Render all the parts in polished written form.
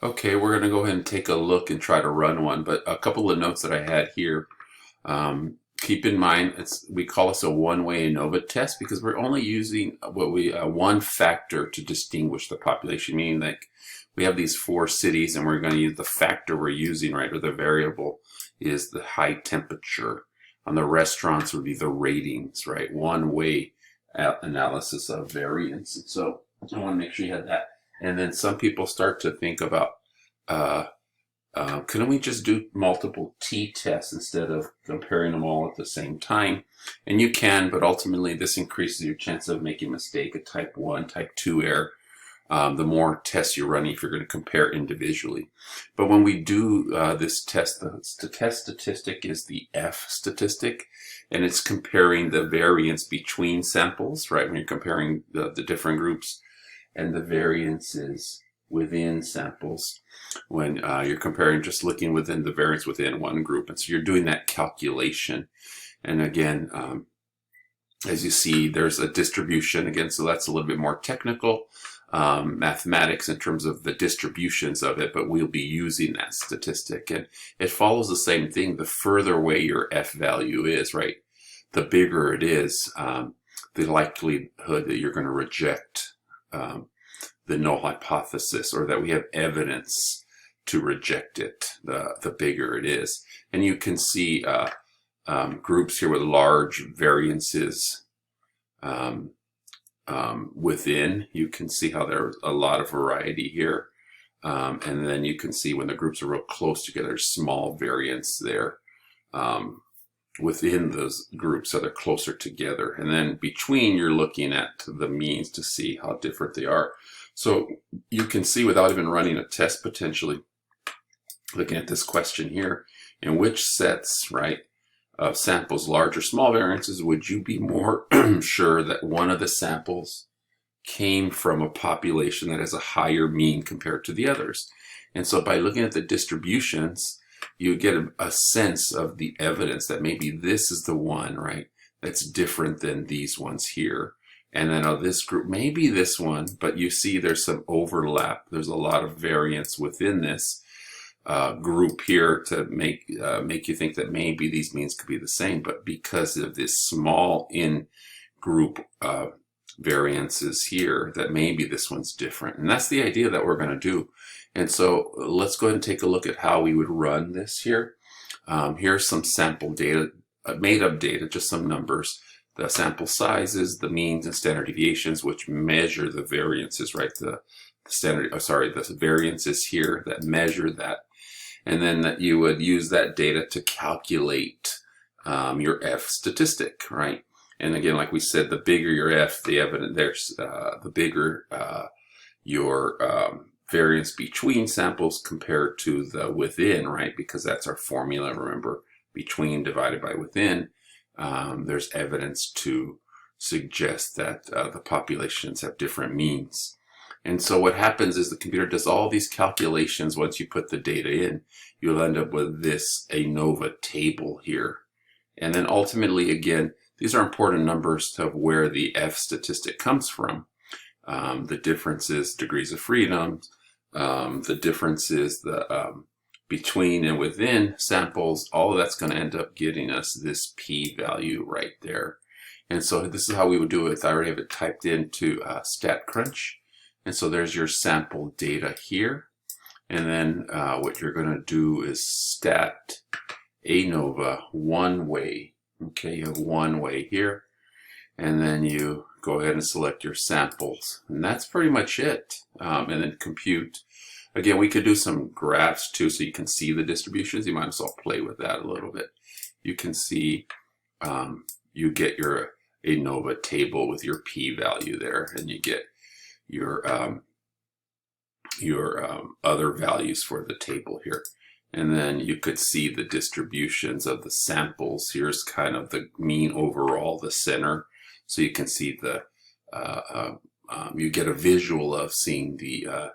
Okay, we're going to go ahead and take a look and try to run one, but a couple of notes that I had here. Keep in mind, we call this a one-way Anova test because we're only using one factor to distinguish the population, meaning like we have these 4 cities and we're going to use the factor we're using, right, or the variable is the high temperature. On the restaurants would be the ratings, right? One-way analysis of variance. And so I want to make sure you have that. And then some people start to think about, couldn't we just do multiple t-tests instead of comparing them all at the same time? And you can, but ultimately this increases your chance of making a mistake, a type 1, type 2 error. The more tests you're running if you're going to compare individually. But when we do this test, the test statistic is the F-statistic, and it's comparing the variance between samples, right, when you're comparing the different groups, and the variances within samples when you're comparing, just looking within the variance within one group. And so you're doing that calculation. And again, as you see, there's a distribution again, so that's a little bit more technical mathematics in terms of the distributions of it, but we'll be using that statistic. And it follows the same thing. The further away your F value is, right, the bigger it is, the likelihood that you're going to reject the null hypothesis, or that we have evidence to reject it, the bigger it is. And you can see groups here with large variances within. You can see how there's a lot of variety here. And then you can see when the groups are real close together, small variance there within those groups, so they're closer together. And then between, you're looking at the means to see how different they are. So you can see without even running a test potentially, looking at this question here, in which sets, right, of samples, large or small variances, would you be more sure that one of the samples came from a population that has a higher mean compared to the others? And so by looking at the distributions, you get a sense of the evidence that maybe this is the one, right, that's different than these ones here. And then this group, maybe this one, but you see there's some overlap. There's a lot of variance within this group here to make you think that maybe these means could be the same, but because of this small in-group variances here, that maybe this one's different. And that's the idea that we're going to do. And so let's go ahead and take a look at how we would run this here. Here's some sample data, made-up data, just some numbers. The sample sizes, the means and standard deviations, which measure the variances, right? The variances here that measure that. And then that you would use that data to calculate your F statistic, right? And again, like we said, the bigger your F, the bigger your variance between samples compared to the within, right? Because that's our formula, remember, between divided by within. There's evidence to suggest that the populations have different means. And so what happens is the computer does all these calculations. Once you put the data in, you'll end up with this Anova table here. And then ultimately, again, these are important numbers of where the F statistic comes from. The differences, degrees of freedom, the differences, between and within samples, all of that's going to end up getting us this p-value right there. And so this is how we would do it. I already have it typed into StatCrunch. And so there's your sample data here. And then what you're going to do is stat Anova one way. Okay, you have one way here. And then you go ahead and select your samples. And that's pretty much it. And then compute. Again, we could do some graphs too, so you can see the distributions. You might as well play with that a little bit. You can see, you get your Anova table with your p-value there, and you get your other values for the table here. And then you could see the distributions of the samples. Here's kind of the mean overall, the center. So you can see you get a visual of seeing the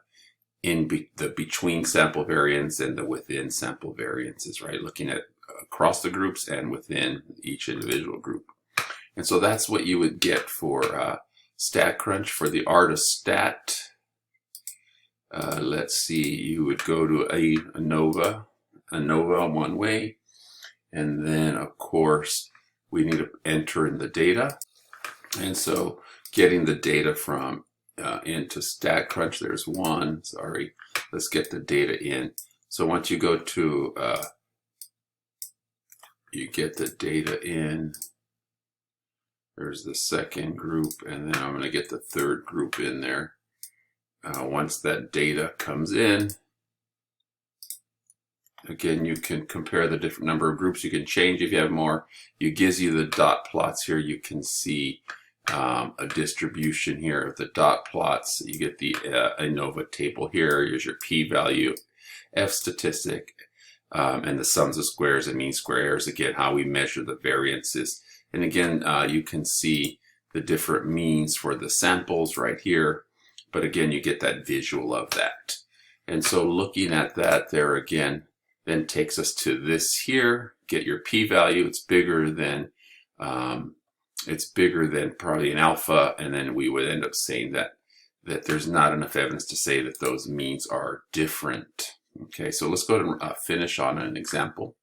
the between sample variance and the within sample variances, right? Looking at across the groups and within each individual group. And so that's what you would get for StatCrunch. For the art of stat, let's see, you would go to Anova one way, and then of course we need to enter in the data. And so getting the data from into StatCrunch, there's one, sorry, let's get the data in. So once you go to, you get the data in, there's the second group, and then I'm going to get the third group in there. Once that data comes in, again, you can compare the different number of groups. You can change if you have more. It gives you the dot plots here. You can see a distribution here of the dot plots. You get the Anova table here. Here's your p-value, F-Statistic, and the sums of squares and mean square errors. Again, how we measure the variances. And again, you can see the different means for the samples right here. But again, you get that visual of that. And so looking at that there again, then takes us to this here. Get your p-value. It's bigger than probably an alpha, and then we would end up saying that there's not enough evidence to say that those means are different. Okay, so let's go to finish on an example.